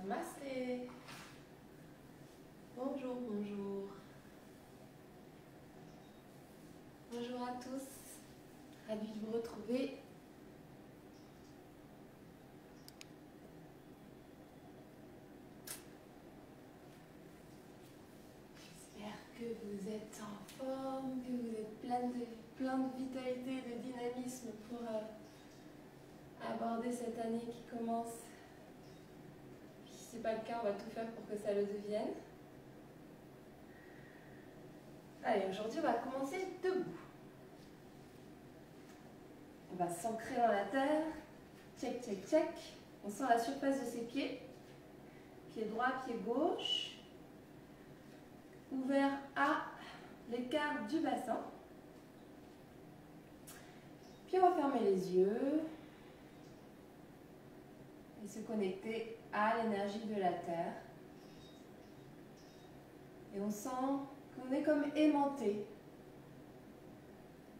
Namasté. Bonjour, bonjour. Bonjour à tous. Ravie de vous retrouver. J'espère que vous êtes en forme, que vous êtes plein de vitalité, de dynamisme pour aborder cette année qui commence. Si ce n'est pas le cas, on va tout faire pour que ça le devienne. Allez, aujourd'hui, on va commencer debout. On va s'ancrer dans la terre. Check, check, check. On sent la surface de ses pieds. Pied droit, pied gauche. Ouvert à l'écart du bassin. Puis on va fermer les yeux. Et se connecter à l'énergie de la terre. Et on sent qu'on est comme aimanté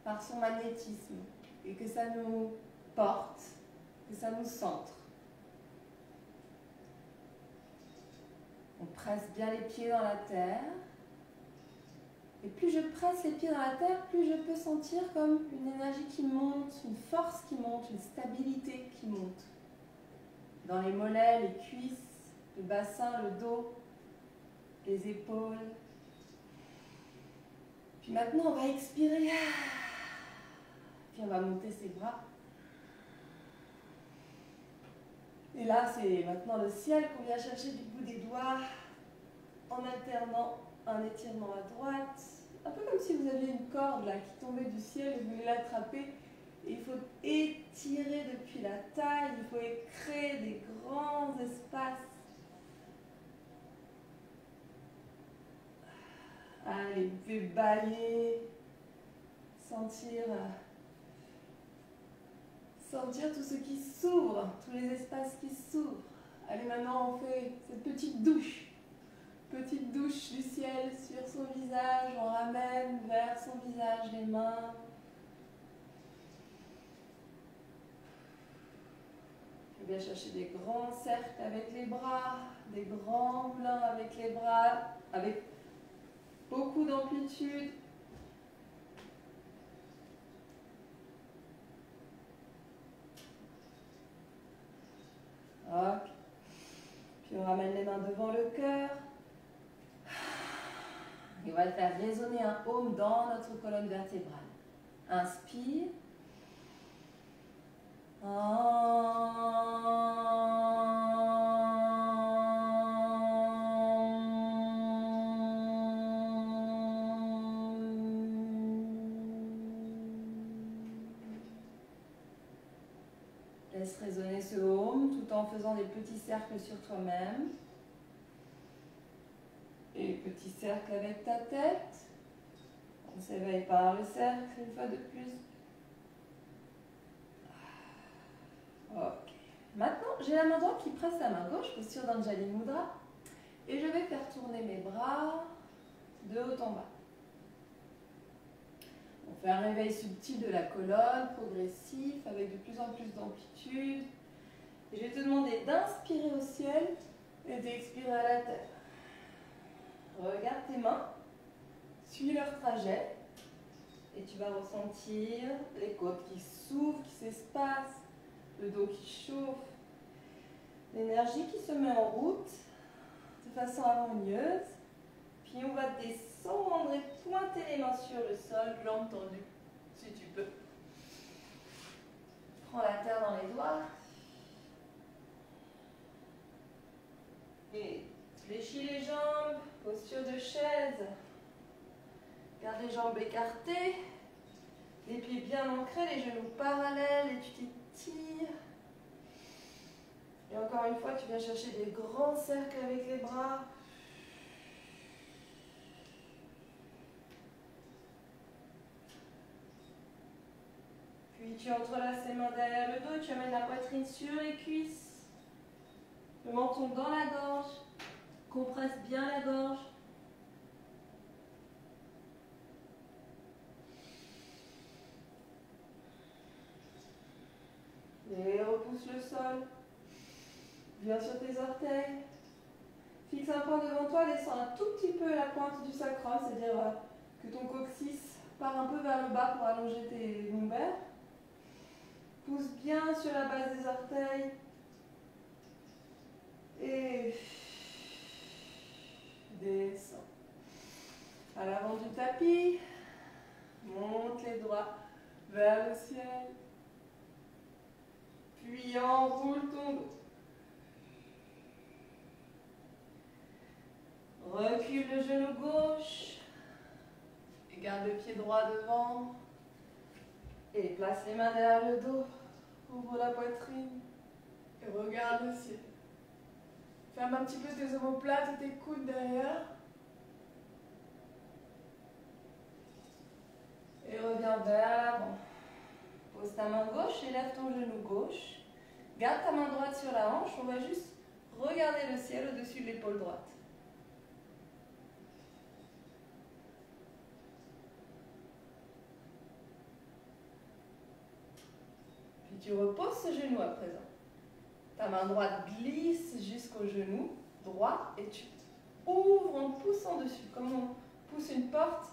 par son magnétisme et que ça nous porte, que ça nous centre. On presse bien les pieds dans la terre. Et plus je presse les pieds dans la terre, plus je peux sentir comme une énergie qui monte, une force qui monte, une stabilité qui monte. Dans les mollets, les cuisses, le bassin, le dos, les épaules. Puis maintenant, on va expirer. Puis on va monter ses bras. Et là, c'est maintenant le ciel qu'on vient chercher du bout des doigts en alternant un étirement à droite. Un peu comme si vous aviez une corde là qui tombait du ciel et vous voulez l'attraper. Et il faut étirer depuis la taille, il faut créer des grands espaces. Allez, vous pouvez balayer, sentir tout ce qui s'ouvre, tous les espaces qui s'ouvrent. Allez, maintenant on fait cette petite douche du ciel sur son visage. On ramène vers son visage les mains. On vient chercher des grands cercles avec les bras, des grands moulins avec les bras, avec beaucoup d'amplitude. Ok. Puis on ramène les mains devant le cœur. Et on va faire résonner un home dans notre colonne vertébrale. Inspire. Laisse résonner ce home tout en faisant des petits cercles sur toi-même. Et petit cercle avec ta tête. On s'éveille par le cercle une fois de plus. Ok. Maintenant, j'ai la main droite qui presse la main gauche, posture d'Anjali Mudra. Et je vais faire tourner mes bras de haut en bas. On fait un réveil subtil de la colonne, progressif, avec de plus en plus d'amplitude. Et je vais te demander d'inspirer au ciel et d'expirer à la terre. Regarde tes mains, suis leur trajet et tu vas ressentir les côtes qui s'ouvrent, qui s'espacent, le dos qui chauffe, l'énergie qui se met en route de façon harmonieuse. Puis on va descendre et pointer les mains sur le sol, jambes tendues, si tu peux. Prends la terre dans les doigts. Et fléchis les jambes, posture de chaise. Garde les jambes écartées, les pieds bien ancrés, les genoux parallèles et tu t'étires. Et encore une fois, tu viens chercher des grands cercles avec les bras. Puis tu entrelaces les mains derrière le dos, tu amènes la poitrine sur les cuisses. Le menton dans la gorge. Compresse bien la gorge. Et repousse le sol. Viens sur tes orteils. Fixe un point devant toi, descends un tout petit peu la pointe du sacrum, c'est-à-dire que ton coccyx part un peu vers le bas pour allonger tes lombaires. Pousse bien sur la base des orteils. Et descends. À l'avant du tapis, monte les doigts vers le ciel. Puis enroule ton dos. Recule le genou gauche. Et garde le pied droit devant. Et place les mains derrière le dos. Ouvre la poitrine. Et regarde le ciel. Ferme un petit peu tes omoplates et tes coudes derrière. Et reviens vers l'avant. Pose ta main gauche et lève ton genou gauche. Garde ta main droite sur la hanche. On va juste regarder le ciel au-dessus de l'épaule droite. Puis tu reposes ce genou à présent. Ta main droite glisse jusqu'au genou droit et tu ouvres en poussant dessus, comme on pousse une porte.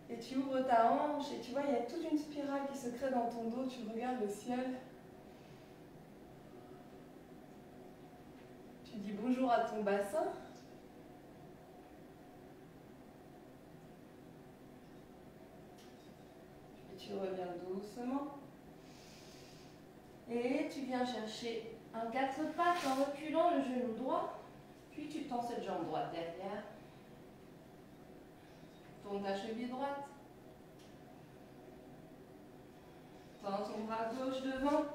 Et tu ouvres ta hanche et tu vois, il y a toute une spirale qui se crée dans ton dos. Tu regardes le ciel. Tu dis bonjour à ton bassin. Et tu reviens doucement. Et tu viens chercher un quatre pattes en reculant le genou droit. Puis tu tends cette jambe droite derrière. Tourne ta cheville droite. Tends ton bras gauche devant.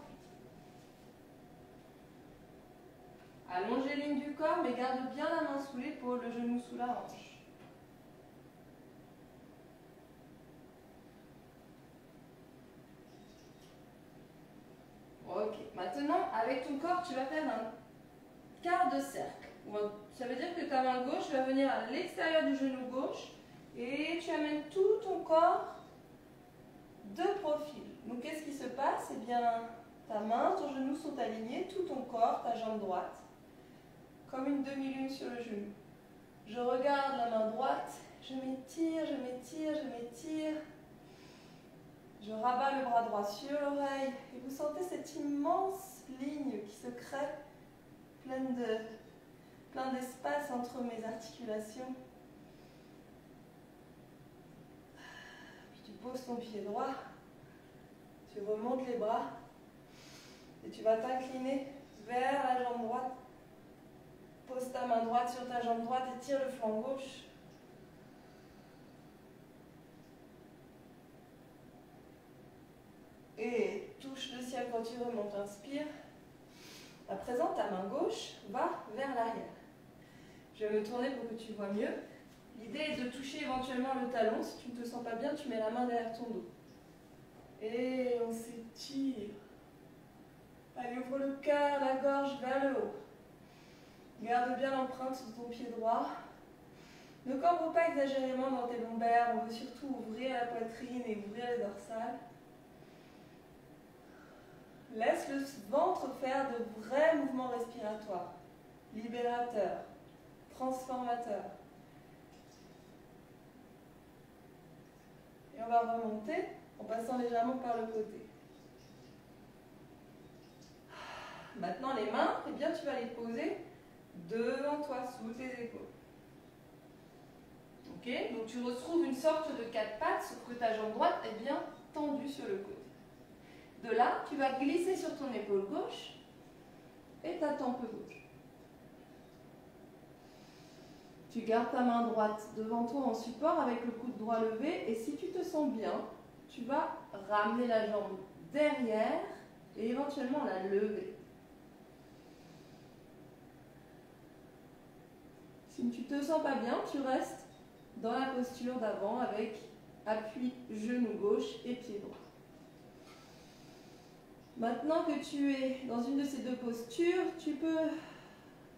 Allonge les lignes du corps, mais garde bien la main sous l'épaule, le genou sous la hanche. Ok, maintenant, avec ton corps, tu vas faire un quart de cercle. Ça veut dire que ta main gauche va venir à l'extérieur du genou gauche et tu amènes tout ton corps de profil. Donc, qu'est-ce qui se passe? Eh bien, ta main, ton genou sont alignés, tout ton corps, ta jambe droite, comme une demi-lune sur le genou. Je regarde la main droite, je m'étire, je m'étire, je m'étire. Je rabats le bras droit sur l'oreille et vous sentez cette immense ligne qui se crée, plein d'espace entre mes articulations. Puis tu poses ton pied droit, tu remontes les bras et tu vas t'incliner vers la jambe droite. Pose ta main droite sur ta jambe droite et tire le flanc gauche. Et touche le ciel quand tu remontes, inspire. À présent, ta main gauche va vers l'arrière. Je vais me tourner pour que tu vois mieux. L'idée est de toucher éventuellement le talon. Si tu ne te sens pas bien, tu mets la main derrière ton dos. Et on s'étire. Allez, ouvre le cœur, la gorge vers le haut. Garde bien l'empreinte sur ton pied droit. Ne cambre pas exagérément dans tes lombaires. On veut surtout ouvrir la poitrine et ouvrir les dorsales. Laisse le ventre faire de vrais mouvements respiratoires, libérateurs, transformateurs. Et on va remonter en passant légèrement par le côté. Maintenant les mains, eh bien, tu vas les poser devant toi, sous tes épaules. Ok, donc tu retrouves une sorte de quatre pattes, sauf que ta jambe droite est bien tendue sur le côté. De là, tu vas glisser sur ton épaule gauche et ta tempe gauche. Tu gardes ta main droite devant toi en support avec le coude droit levé et si tu te sens bien, tu vas ramener la jambe derrière et éventuellement la lever. Si tu ne te sens pas bien, tu restes dans la posture d'avant avec appui genou gauche et pied droit. Maintenant que tu es dans une de ces deux postures, tu peux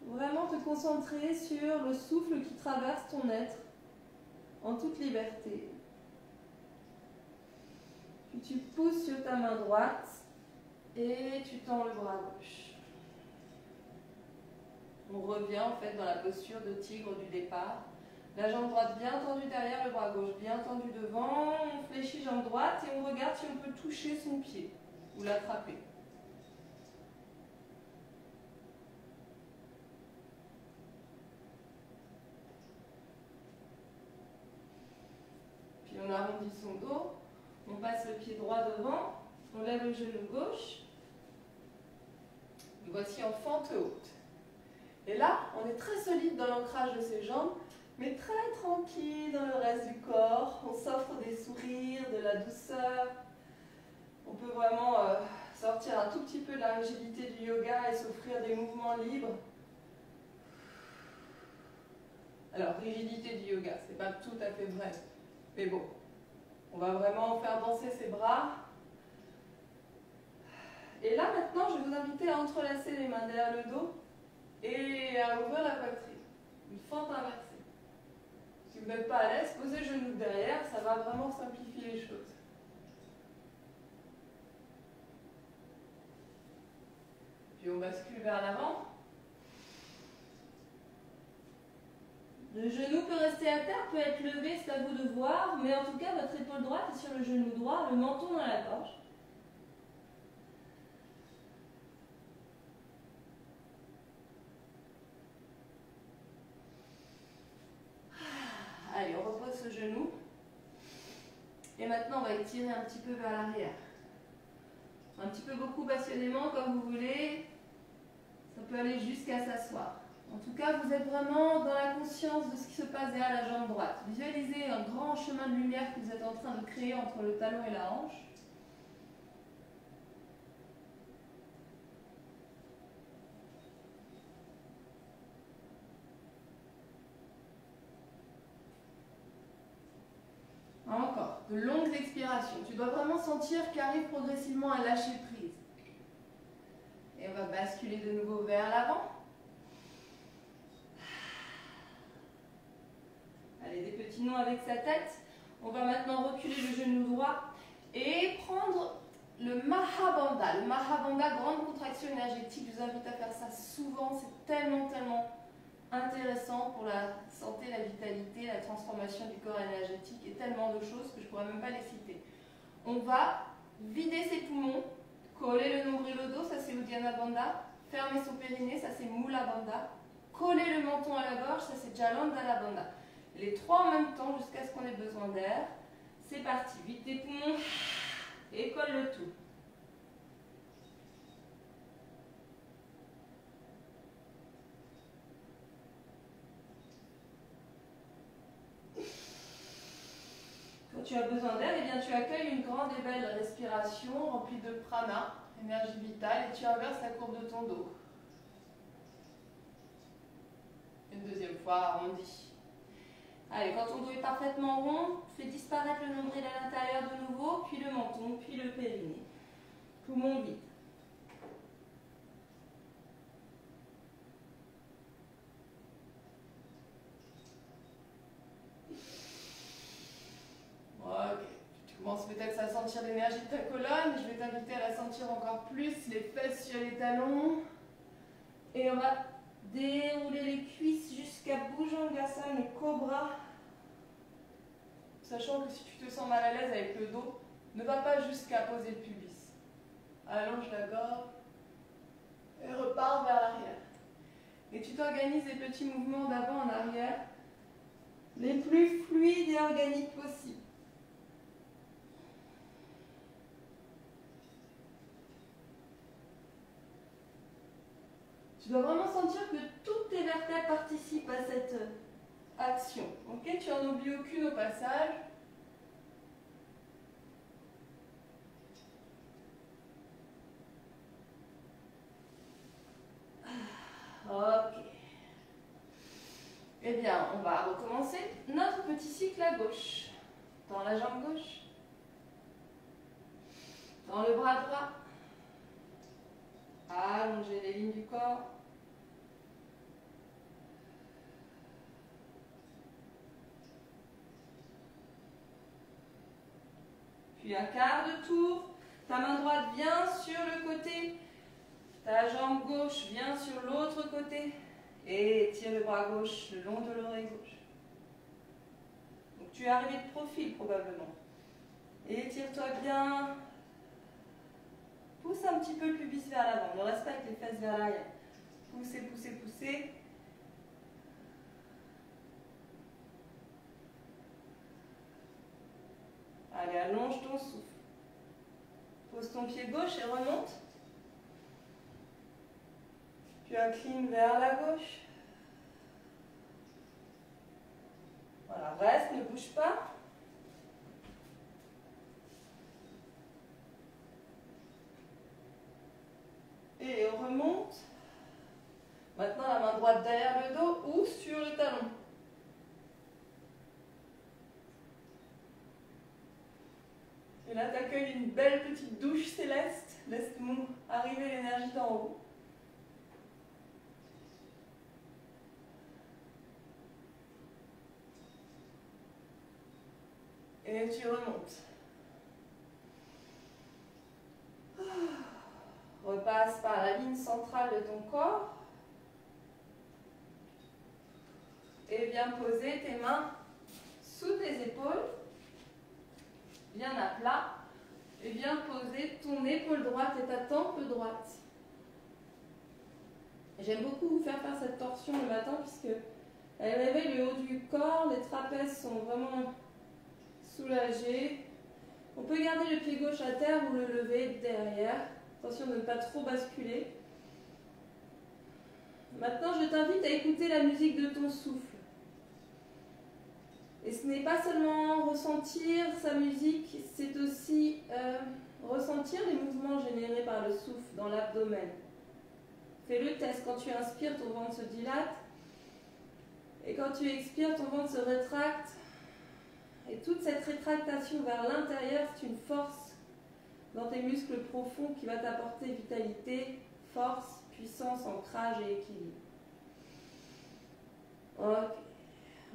vraiment te concentrer sur le souffle qui traverse ton être en toute liberté. Puis tu pousses sur ta main droite et tu tends le bras gauche. On revient en fait dans la posture de tigre du départ. La jambe droite bien tendue derrière, le bras gauche bien tendu devant. On fléchit jambe droite et on regarde si on peut toucher son pied ou l'attraper. Puis on arrondit son dos. On passe le pied droit devant. On lève le genou gauche. Nous voici en fente haute. Et là, on est très solide dans l'ancrage de ses jambes, mais très tranquille dans le reste du corps. On s'offre des sourires, de la douceur. On peut vraiment sortir un tout petit peu de la rigidité du yoga et s'offrir des mouvements libres. Alors, rigidité du yoga, c'est pas tout à fait vrai. Mais bon, on va vraiment faire danser ses bras. Et là, maintenant, je vais vous inviter à entrelacer les mains derrière le dos et à ouvrir la poitrine. Une fente inversée. Si vous n'êtes pas à l'aise, posez le genou derrière, ça va vraiment simplifier les choses. Puis on bascule vers l'avant. Le genou peut rester à terre, peut être levé, c'est à vous de voir, mais en tout cas, votre épaule droite est sur le genou droit, le menton dans la gorge. Allez, on repose ce genou. Et maintenant, on va étirer un petit peu vers l'arrière. Un petit peu beaucoup passionnément, comme vous voulez. Ça peut aller jusqu'à s'asseoir. En tout cas, vous êtes vraiment dans la conscience de ce qui se passe derrière la jambe droite. Visualisez un grand chemin de lumière que vous êtes en train de créer entre le talon et la hanche. Encore, de longues expirations. Tu dois vraiment sentir qu'arrive progressivement un lâcher prise. Et on va basculer de nouveau vers l'avant. Allez, des petits noms avec sa tête. On va maintenant reculer le genou droit et prendre le Mahabandha. Le Mahabandha, grande contraction énergétique. Je vous invite à faire ça souvent. C'est tellement intéressant pour la santé, la vitalité, la transformation du corps énergétique et tellement de choses que je ne pourrais même pas les citer. On va vider ses poumons, coller le nombril au dos, ça c'est Uddiyana Bandha, fermer son périnée, ça c'est Mula Bandha, coller le menton à la gorge, ça c'est Jalandhara Bandha. Les trois en même temps jusqu'à ce qu'on ait besoin d'air. C'est parti, vide tes poumons et colle le tout. Quand tu as besoin d'air, eh bien tu accueilles une grande et belle respiration remplie de prana, énergie vitale, et tu inverses la courbe de ton dos. Une deuxième fois, arrondi. Allez, quand ton dos est parfaitement rond, fais disparaître le nombril à l'intérieur de nouveau, puis le menton, puis le périnée. Poumon vide. Ok, tu commences peut-être à sentir l'énergie de ta colonne. Je vais t'inviter à la sentir encore plus, les fesses sur les talons. Et on va dérouler les cuisses jusqu'à Bhujangasana, le cobra. Sachant que si tu te sens mal à l'aise avec le dos, ne va pas jusqu'à poser le pubis. Allonge la gorge et repars vers l'arrière. Et tu t'organises des petits mouvements d'avant en arrière, les plus fluides et organiques possibles. Tu dois vraiment sentir que toutes tes vertèbres participent à cette action. Ok, tu n'en oublies aucune au passage. Ok. Eh bien, on va recommencer notre petit cycle à gauche. Dans la jambe gauche. Dans le bras droit. Allongez les lignes du corps. Puis un quart de tour. Ta main droite vient sur le côté. Ta jambe gauche vient sur l'autre côté. Et tire le bras gauche le long de l'oreille gauche. Donc tu es arrivé de profil probablement. Et tire-toi bien. Pousse un petit peu le pubis vers l'avant. Ne reste pas avec les fesses vers l'arrière. Poussez, poussez, poussez. Allez, allonge ton souffle. Pose ton pied gauche et remonte. Tu inclines vers la gauche. Voilà, reste, ne bouge pas. Et on remonte. Maintenant, la main droite derrière le dos ou sur le talon. Et là, tu accueilles une belle petite douche céleste. Laisse arriver l'énergie d'en haut. Et tu remontes. Repasse par la ligne centrale de ton corps. Et viens poser tes mains sous tes épaules. Bien à plat. Et viens poser ton épaule droite et ta tempe droite. J'aime beaucoup vous faire cette torsion le matin puisque elle réveille le haut du corps. Les trapèzes sont vraiment soulagés. On peut garder le pied gauche à terre ou le lever derrière. Attention de ne pas trop basculer. Maintenant, je t'invite à écouter la musique de ton souffle. Et ce n'est pas seulement ressentir sa musique, c'est aussi ressentir les mouvements générés par le souffle dans l'abdomen. Fais le test. Quand tu inspires, ton ventre se dilate. Et quand tu expires, ton ventre se rétracte. Et toute cette rétractation vers l'intérieur, c'est une force dans tes muscles profonds qui va t'apporter vitalité, force, puissance, ancrage et équilibre. Ok.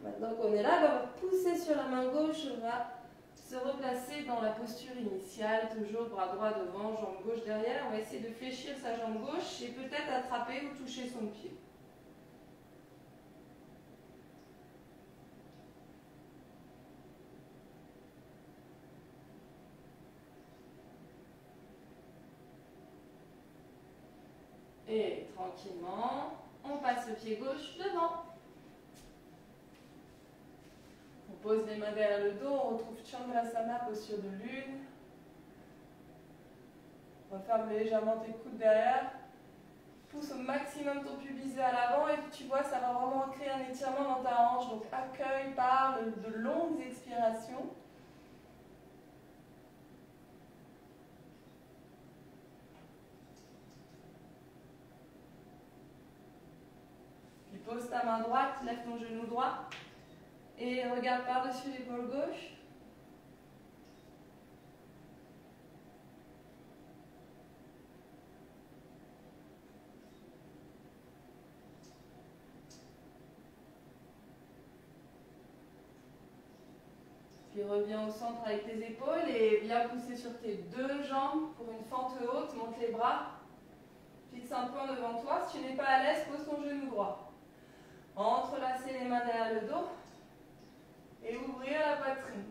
Maintenant qu'on est là, on va pousser sur la main gauche, on va se replacer dans la posture initiale, toujours bras droit devant, jambe gauche derrière. On va essayer de fléchir sa jambe gauche et peut-être attraper ou toucher son pied. Et tranquillement, on passe le pied gauche devant. On pose les mains derrière le dos, on retrouve Chandrasana, posture de lune. Referme légèrement tes coudes derrière. Pousse au maximum ton pubis vers l'avant et tu vois, ça va vraiment créer un étirement dans ta hanche. Donc accueille par de longues expirations. Puis pose ta main droite, lève ton genou droit et regarde par-dessus l'épaule gauche. Puis reviens au centre avec tes épaules et viens pousser sur tes deux jambes pour une fente haute, monte les bras. Fixe un point devant toi. Si tu n'es pas à l'aise, pose ton genou droit. Entrelacer les mains derrière le dos et ouvrir la poitrine.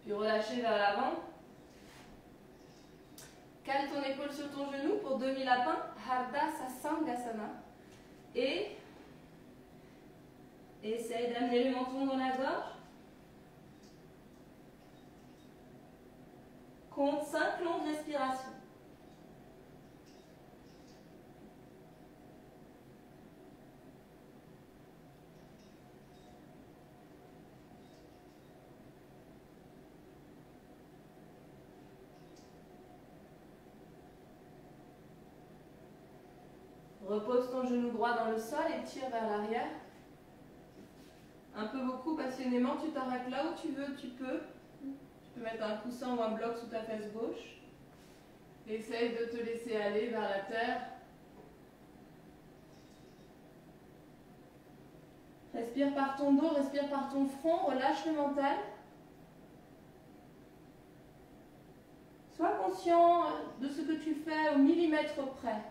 Puis relâcher vers l'avant. Cale ton épaule sur ton genou pour demi-lapin, Ardha Sasangasana. Et essaye d'amener le menton dans la gorge. Compte 5 longues respirations. Repose ton genou droit dans le sol et tire vers l'arrière. Un peu beaucoup, passionnément, tu t'arrêtes là où tu veux, tu peux. Tu peux mettre un coussin ou un bloc sous ta fesse gauche. Essaye de te laisser aller vers la terre. Respire par ton dos, respire par ton front, relâche le mental. conscient de ce que tu fais au millimètre près.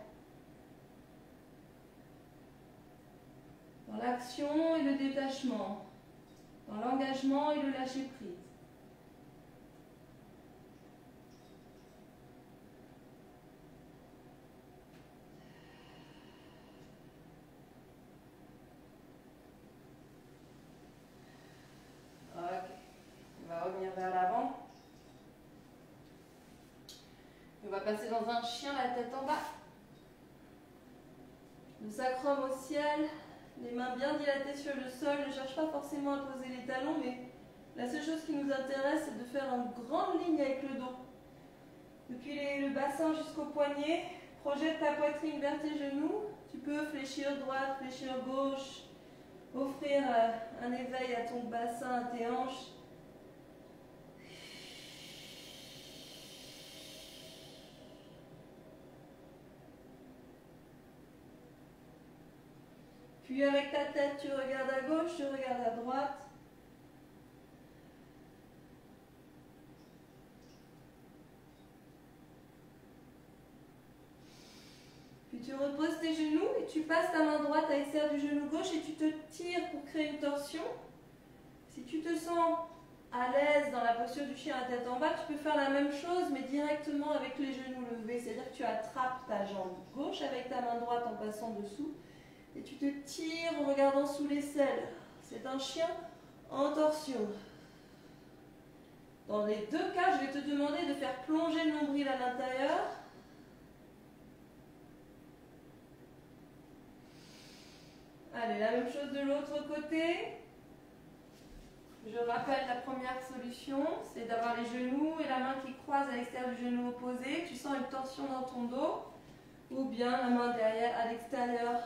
Dans l'action et le détachement. Dans l'engagement et le lâcher-prise. Ok. On va revenir vers l'avant. On va passer dans un chien, la tête en bas. Le sacrum au ciel. Les mains bien dilatées sur le sol. Ne cherche pas forcément à poser les talons, mais la seule chose qui nous intéresse, c'est de faire une grande ligne avec le dos. Depuis le bassin jusqu'au poignet, projette ta poitrine vers tes genoux. Tu peux fléchir droite, fléchir gauche, offrir un éveil à ton bassin, à tes hanches. Puis avec ta tête, tu regardes à gauche, tu regardes à droite. Puis tu reposes tes genoux et tu passes ta main droite à l'extérieur du genou gauche et tu te tires pour créer une torsion. Si tu te sens à l'aise dans la posture du chien à tête en bas, tu peux faire la même chose mais directement avec les genoux levés. C'est-à-dire que tu attrapes ta jambe gauche avec ta main droite en passant dessous et tu te tires en regardant sous l'aisselle. C'est un chien en torsion. Dans les deux cas, je vais te demander de faire plonger le nombril à l'intérieur. Allez, la même chose de l'autre côté. Je rappelle la première solution, c'est d'avoir les genoux et la main qui croisent à l'extérieur du genou opposé. Tu sens une torsion dans ton dos. Ou bien la main derrière à l'extérieur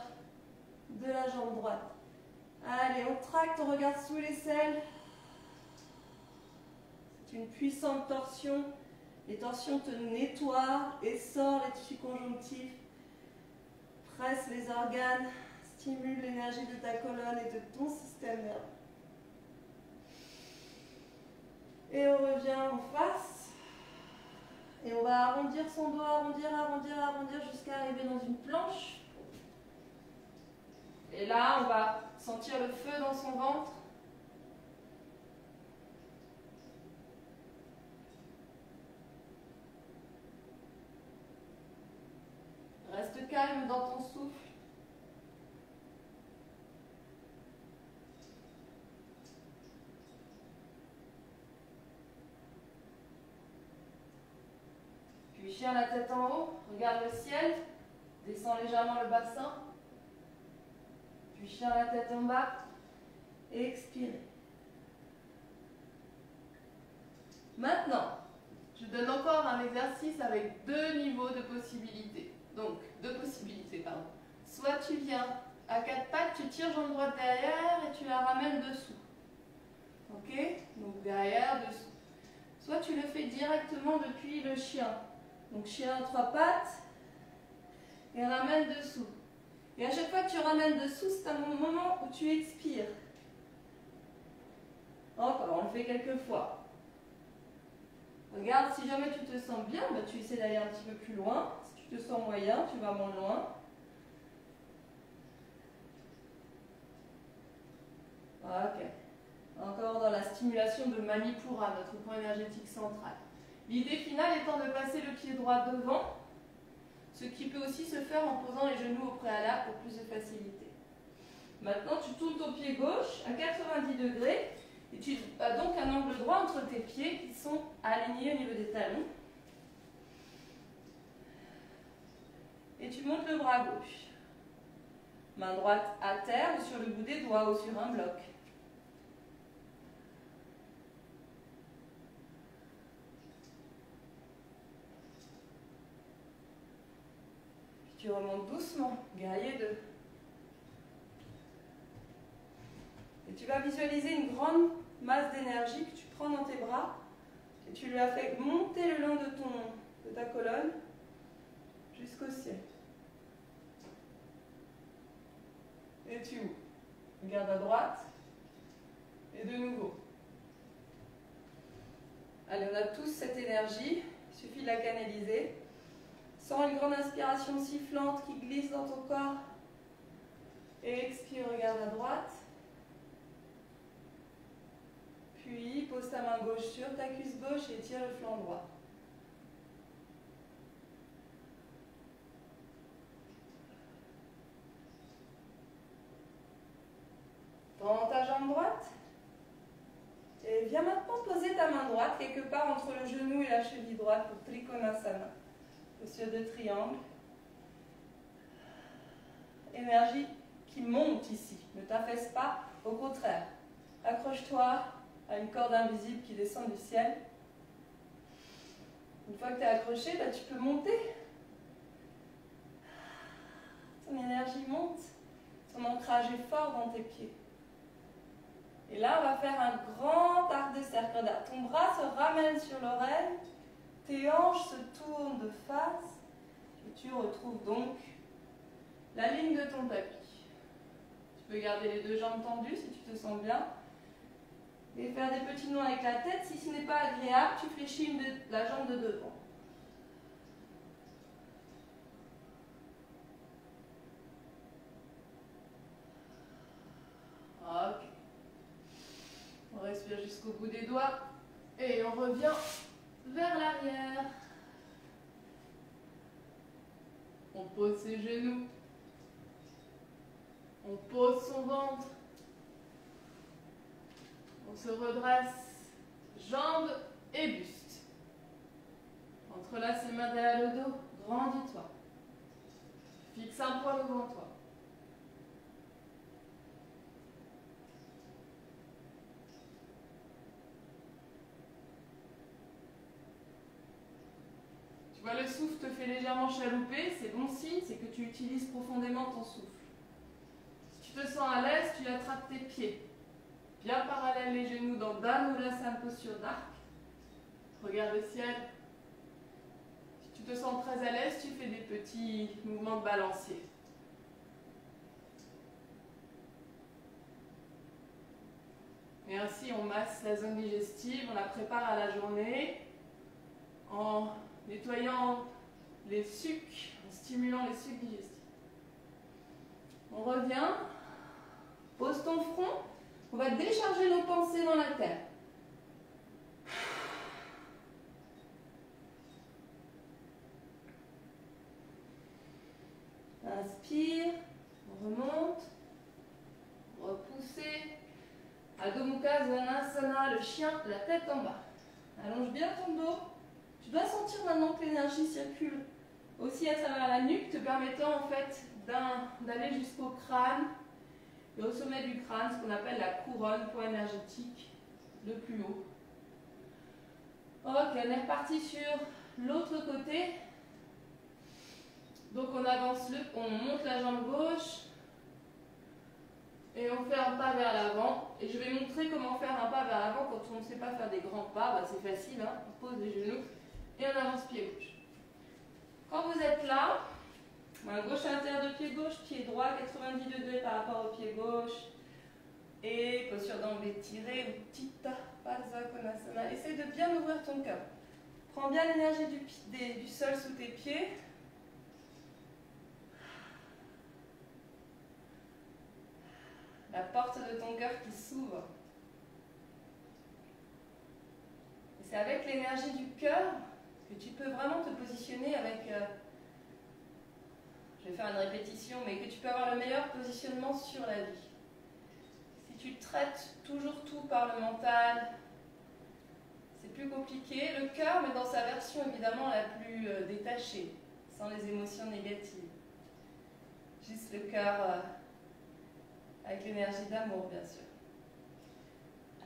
de la jambe droite. Allez, on tracte, on regarde sous l'aisselle. C'est une puissante torsion. Les torsions te nettoient et sortent les tissus conjonctifs. Presse les organes. Stimule l'énergie de ta colonne et de ton système nerveux. Et on revient en face. Et on va arrondir son dos, arrondir, arrondir, arrondir jusqu'à arriver dans une planche. Et là, on va sentir le feu dans son ventre. Reste calme dans ton souffle. Puis chien la tête en haut, regarde le ciel, descends légèrement le bassin. Puis chien la tête en bas, et expirez. Maintenant, je donne encore un exercice avec deux niveaux de possibilités. Donc, deux possibilités, pardon. Soit tu viens à quatre pattes, tu tires jambe droite derrière et tu la ramènes dessous. Ok? Donc derrière, dessous. Soit tu le fais directement depuis le chien. Donc chien à trois pattes et ramène dessous. Et à chaque fois que tu ramènes dessous, c'est un moment où tu expires. Encore, on le fait quelques fois. Regarde, si jamais tu te sens bien, bah, tu essaies d'aller un petit peu plus loin. Si tu te sens moyen, tu vas moins loin. Ok. Encore dans la stimulation de Manipura, notre point énergétique central. L'idée finale étant de passer le pied droit devant, ce qui peut aussi se faire en posant les genoux au préalable pour plus de facilité. Maintenant, tu tournes ton pied gauche à 90 degrés et tu as donc un angle droit entre tes pieds qui sont alignés au niveau des talons. Et tu montes le bras gauche. Main droite à terre ou sur le bout des doigts ou sur un bloc. Tu remontes doucement, guerrier 2. Et tu vas visualiser une grande masse d'énergie que tu prends dans tes bras et tu lui as fait monter le long de ta colonne jusqu'au ciel. Et tu ouvres. Regarde à droite et de nouveau. Allez, on a tous cette énergie Il suffit de la canaliser. Sens une grande inspiration sifflante qui glisse dans ton corps. Et expire, regarde à droite. Puis pose ta main gauche sur ta cuisse gauche et tire le flanc droit. Tends ta jambe droite. Et viens maintenant poser ta main droite quelque part entre le genou et la cheville droite pour Trikonasana. Posture de triangle. Énergie qui monte ici. Ne t'affaisse pas, au contraire. Accroche-toi à une corde invisible qui descend du ciel. Une fois que tu es accroché, tu peux monter. Ton énergie monte. Ton ancrage est fort dans tes pieds. Et là, on va faire un grand arc de cercle. Regarde, ton bras se ramène sur l'oreille, tes hanches se tournent de face, et tu retrouves donc la ligne de ton tapis. Tu peux garder les deux jambes tendues si tu te sens bien, et faire des petits nœuds avec la tête. Si ce n'est pas agréable, tu fléchis la jambe de devant. Ok. On respire jusqu'au bout des doigts et on revient vers l'arrière. On pose ses genoux. On pose son ventre. On se redresse, jambes et buste. Entrelace les mains derrière le dos, grandis-toi. Fixe un point devant toi. Tu vois, le souffle te fait légèrement chalouper, c'est bon signe, c'est que tu utilises profondément ton souffle. Si tu te sens à l'aise, tu attrapes tes pieds. Bien parallèle les genoux dans Dhanurasana, posture d'arc. Regarde le ciel. Si tu te sens très à l'aise, tu fais des petits mouvements de balancier. Et ainsi, on masse la zone digestive, on la prépare à la journée en nettoyant les sucs, en stimulant les sucs digestifs. On revient, pose ton front, on va décharger nos pensées dans la terre. Inspire, on remonte, repousser. Adho Mukha Svanasana, le chien, la tête en bas. Allonge bien ton dos. Tu dois sentir maintenant que l'énergie circule aussi à travers la nuque, te permettant en fait d'aller jusqu'au crâne et au sommet du crâne, ce qu'on appelle la couronne, point énergétique, le plus haut. Ok, on est reparti sur l'autre côté. Donc on avance, on monte la jambe gauche et on fait un pas vers l'avant. Et je vais montrer comment faire un pas vers l'avant quand on ne sait pas faire des grands pas. C'est facile, hein, on pose les genoux et on avance pied gauche. Quand vous êtes là, main gauche à l'intérieur de pied gauche, pied droit 90 degrés par rapport au pied gauche. Et posture d'angle étirée, Utthita Konasana. Essaye de bien ouvrir ton cœur. Prends bien l'énergie du sol sous tes pieds. La porte de ton cœur qui s'ouvre. Et c'est avec l'énergie du cœur que tu peux vraiment te positionner avec... je vais faire une répétition, mais que tu peux avoir le meilleur positionnement sur la vie. Si tu traites toujours tout par le mental, c'est plus compliqué. Le cœur, mais dans sa version évidemment la plus détachée, sans les émotions négatives. Juste le cœur avec l'énergie d'amour, bien sûr.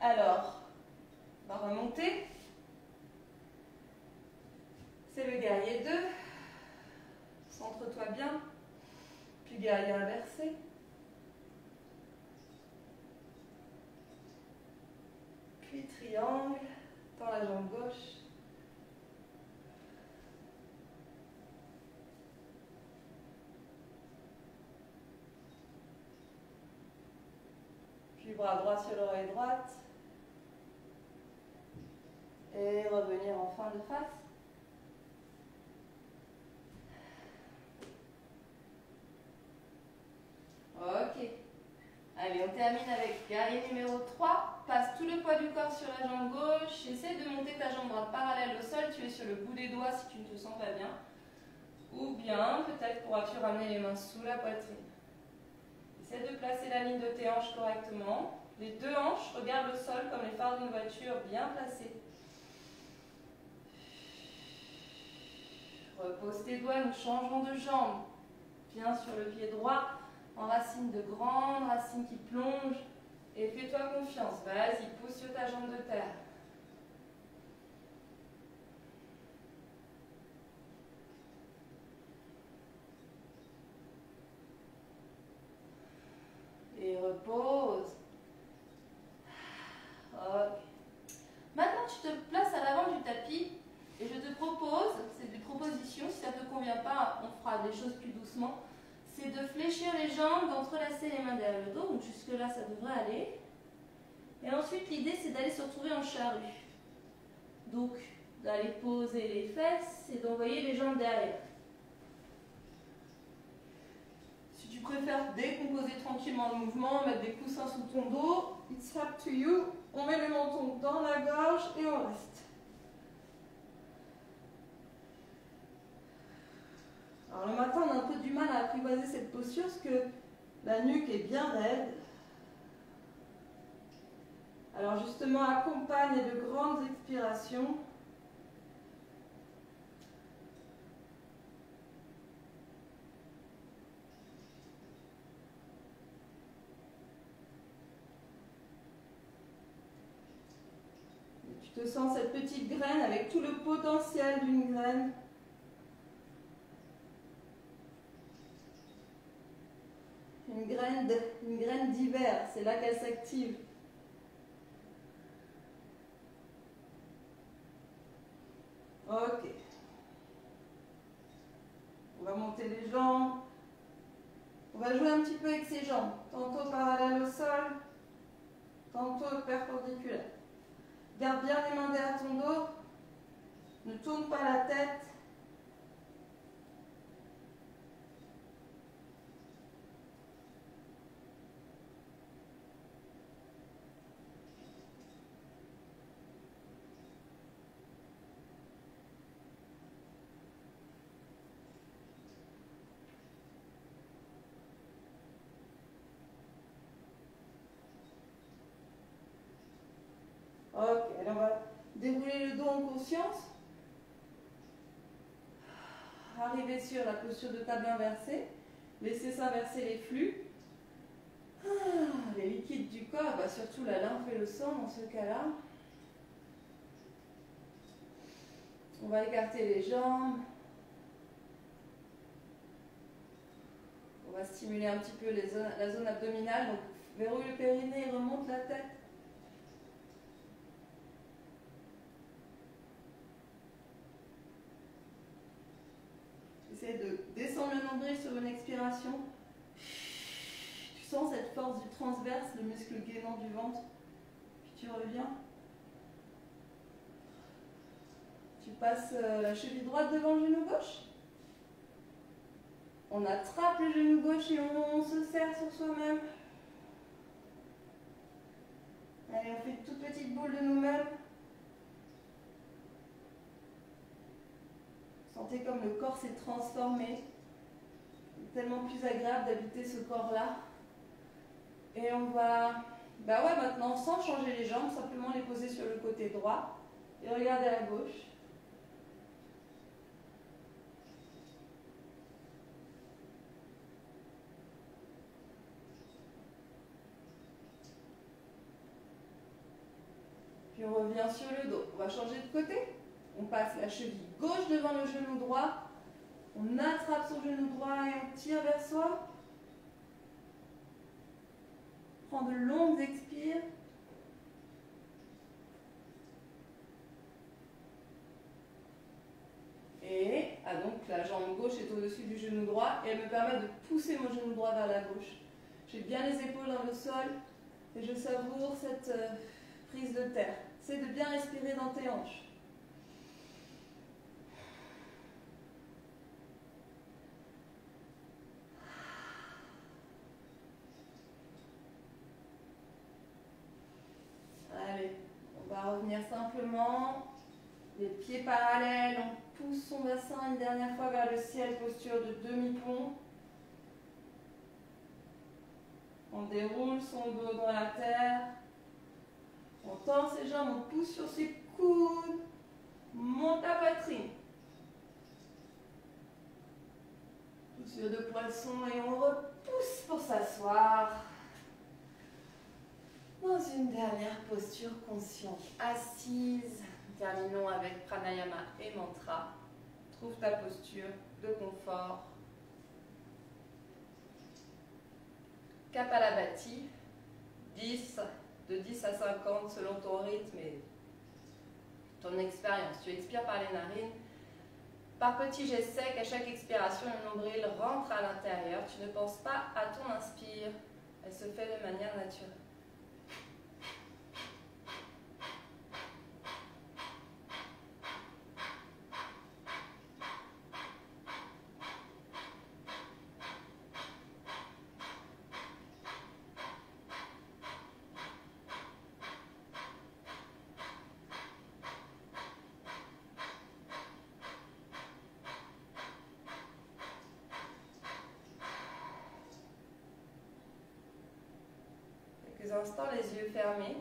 Alors, on va remonter. C'est le guerrier 2. Centre-toi bien. Puis guerrier inversé. Puis triangle. Tends la jambe gauche. Puis bras droit sur l'oreille droite. Et revenir en fin de face. Allez, on termine avec guerrier numéro 3. Passe tout le poids du corps sur la jambe gauche. Essaie de monter ta jambe droite parallèle au sol. Tu es sur le bout des doigts si tu ne te sens pas bien. Ou bien, peut-être pourras-tu ramener les mains sous la poitrine. Essaie de placer la ligne de tes hanches correctement. Les deux hanches regardent le sol comme les phares d'une voiture bien placés. Repose tes doigts, nous changeons de jambe. Viens sur le pied droit, en racine de grande, racine qui plonge. Et fais-toi confiance. Vas-y, pousse sur ta jambe de terre. Et repose. Ok. Maintenant, tu te places à l'avant du tapis. Et je te propose, c'est des propositions, si ça ne te convient pas, on fera des choses plus doucement, c'est de fléchir les jambes, d'entrelacer les mains derrière le dos, donc jusque là ça devrait aller. Et ensuite l'idée c'est d'aller se retrouver en charrue. Donc d'aller poser les fesses et d'envoyer les jambes derrière. Si tu préfères décomposer tranquillement le mouvement, mettre des coussins sous ton dos, it's up to you. On met le menton dans la gorge et on reste. Alors le matin, on a un peu du mal à apprivoiser cette posture parce que la nuque est bien raide. Alors justement, accompagne de grandes expirations. Et tu te sens cette petite graine avec tout le potentiel d'une graine. Une graine d'hiver, c'est là qu'elle s'active. Ok. On va monter les jambes. On va jouer un petit peu avec ses jambes. Tantôt parallèle au sol, tantôt perpendiculaire. Garde bien les mains derrière ton dos. Ne tourne pas la tête. Ok, alors on va dérouler le dos en conscience. Arriver sur la posture de table inversée. Laisser s'inverser les flux. Les liquides du corps, bah surtout la lymphe et le sang dans ce cas-là. On va écarter les jambes. On va stimuler un petit peu la zone abdominale. Donc verrouille le périnée, remonte la tête. Essaye de descendre le nombril sur une expiration. Tu sens cette force du transverse, le muscle gainant du ventre. Puis tu reviens. Tu passes la cheville droite devant le genou gauche. On attrape le genou gauche et on se serre sur soi-même. Allez, on fait une toute petite boule de nous-mêmes. Sentez comme le corps s'est transformé. C'est tellement plus agréable d'habiter ce corps-là. Et on va, bah ouais, maintenant, sans changer les jambes, simplement les poser sur le côté droit et regarder à gauche. Puis on revient sur le dos. On va changer de côté. On passe la cheville gauche devant le genou droit. On attrape son genou droit et on tire vers soi. Prends de longues expires. Et donc la jambe gauche est au-dessus du genou droit et elle me permet de pousser mon genou droit vers la gauche. J'ai bien les épaules dans le sol et je savoure cette prise de terre. C'est de bien respirer dans tes hanches. revenir simplement, les pieds parallèles, on pousse son bassin une dernière fois vers le ciel, posture de demi-pont. On déroule son dos dans la terre, on tend ses jambes, on pousse sur ses coudes, monte la poitrine. Posture de poisson et on repousse pour s'asseoir. Dans une dernière posture consciente assise, terminons avec pranayama et mantra. Trouve ta posture de confort. Kapalabhati, de 10 à 50 selon ton rythme et ton expérience. Tu expires par les narines. Par petits gestes secs, à chaque expiration, le nombril rentre à l'intérieur. Tu ne penses pas à ton inspire. Elle se fait de manière naturelle. Quelques instants, les yeux fermés.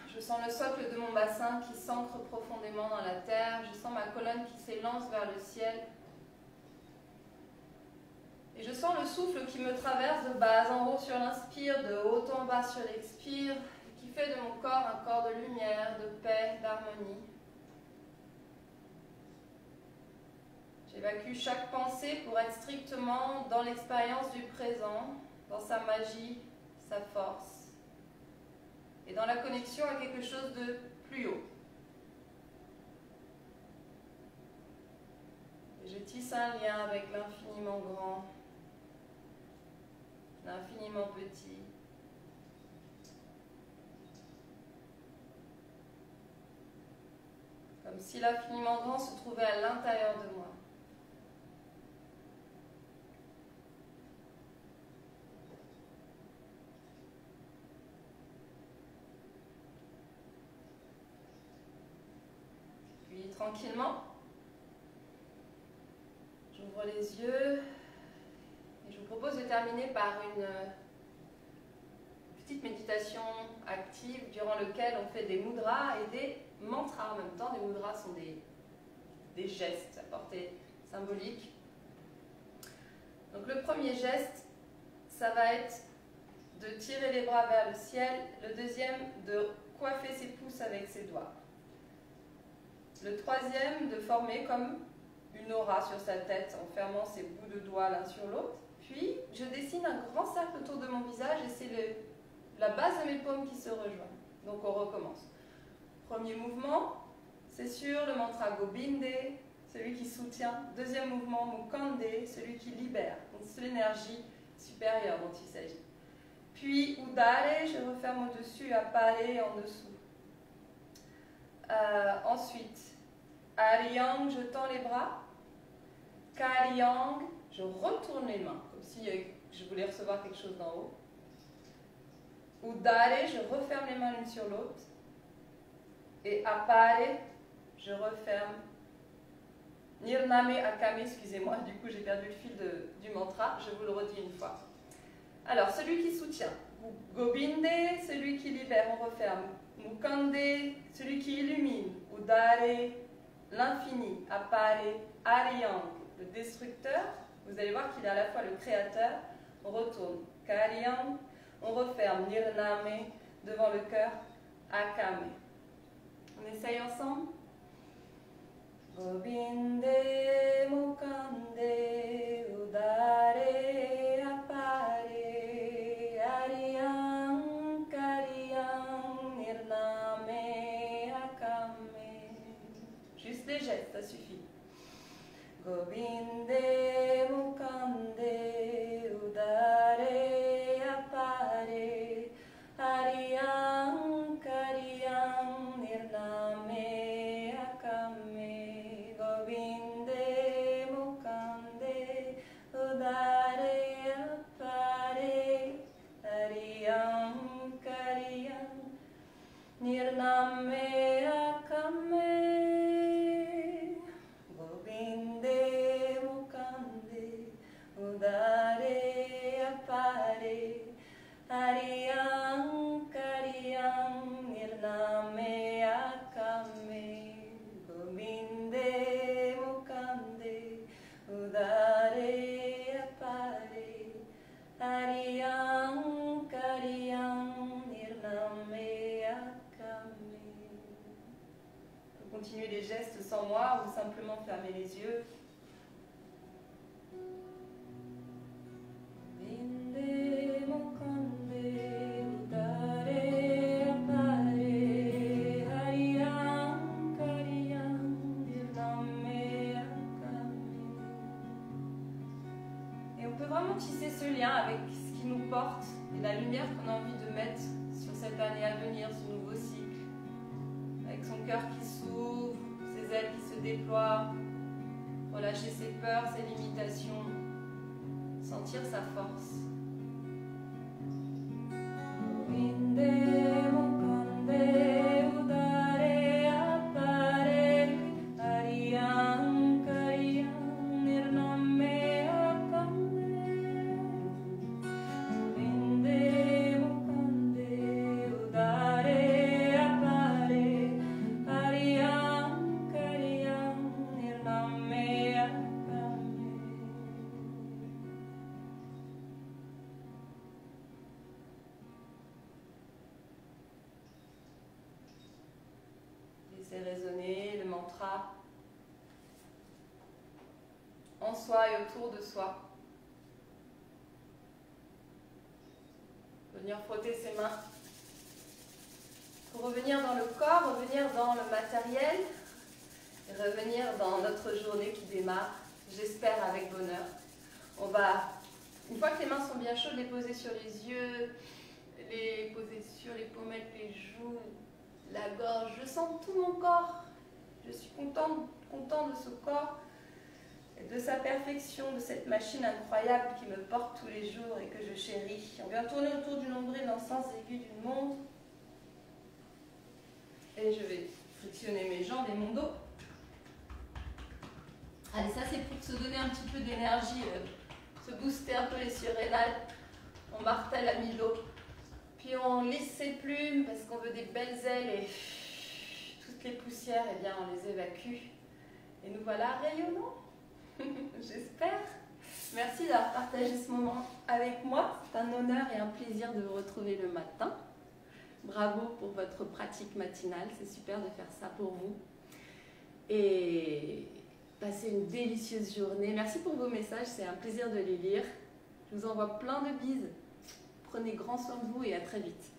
Je sens le socle de mon bassin qui s'ancre profondément dans la terre. Je sens ma colonne qui s'élance vers le ciel. Et je sens le souffle qui me traverse de bas en haut sur l'inspire, de haut en bas sur l'expire, qui fait de mon corps un corps de lumière, de paix, d'harmonie. J'évacue chaque pensée pour être strictement dans l'expérience du présent, dans sa magie, sa force, et dans la connexion à quelque chose de plus haut. Et je tisse un lien avec l'infiniment grand, l'infiniment petit. Comme si l'infiniment grand se trouvait à l'intérieur de moi. Puis tranquillement, j'ouvre les yeux et je vous propose de terminer par une petite méditation active durant laquelle on fait des mudras et des mantras en même temps. Des mudras sont des gestes à portée symbolique. Donc le premier geste, ça va être de tirer les bras vers le ciel. Le deuxième, de coiffer ses pouces avec ses doigts. Le troisième, de former comme une aura sur sa tête en fermant ses bouts de doigts l'un sur l'autre. Puis, je dessine un grand cercle autour de mon visage et c'est la base de mes paumes qui se rejoint. Donc, on recommence. Premier mouvement, c'est sur le mantra Gobinde, celui qui soutient. Deuxième mouvement, Mukande, celui qui libère. Donc, c'est l'énergie supérieure dont il s'agit. Puis, Udare, je referme au-dessus, Appare en dessous. Ensuite, Aryang, je tends les bras. Karyang, je retourne les mains, comme si je voulais recevoir quelque chose d'en haut. Udare, je referme les mains l'une sur l'autre. Et Appare, je referme. Nirname Akame, excusez-moi, du coup j'ai perdu le fil du mantra, je vous le redis une fois. Alors, celui qui soutient. Gobinde, celui qui libère, on referme. Mukande, celui qui illumine. Udare, l'infini. Appare, Aryang, le destructeur. Vous allez voir qu'il est à la fois le créateur. On retourne. Karyang, on referme. Nirname, devant le cœur. Akame. On essaye ensemble. Gobinde, Mukande, Udare, Appare, Aryang, Karyang, Nirname, Akame. Juste les gestes, ça suffit. Gobinde, Mukande, Udare, Appare, Aryang, Karyang, Nirname, Akame. continuer les gestes sans moi ou simplement fermer les yeux. Et on peut vraiment tisser ce lien avec ce qui nous porte et la lumière qu'on a envie de mettre sur cette année à venir, ce nouveau cycle. Avec son cœur qui s'ouvre, ses ailes qui se déploient, relâcher ses peurs, ses limitations, sentir sa force. Laissez résonner le mantra en soi et autour de soi. Venir frotter ses mains pour revenir dans le corps, revenir dans le matériel et revenir dans notre journée qui démarre, j'espère avec bonheur. On va, une fois que les mains sont bien chaudes, les poser sur les yeux, les poser sur les pommettes, les joues, la gorge. Je sens tout mon corps. Je suis content de ce corps et de sa perfection, de cette machine incroyable qui me porte tous les jours et que je chéris. On vient tourner autour du nombril dans le sens aigu d'une montre. Et je vais frictionner mes jambes et mon dos. Allez, ça c'est pour se donner un petit peu d'énergie, se booster un peu les surrénales. On martèle à mi-dos. Puis on lisse ses plumes parce qu'on veut des belles ailes et toutes les poussières, eh bien, on les évacue. Et nous voilà rayonnants, j'espère. Merci d'avoir partagé ce moment avec moi. C'est un honneur et un plaisir de vous retrouver le matin. Bravo pour votre pratique matinale, c'est super de faire ça pour vous. Et passez une délicieuse journée. Merci pour vos messages, c'est un plaisir de les lire. Je vous envoie plein de bises. Prenez grand soin de vous et à très vite.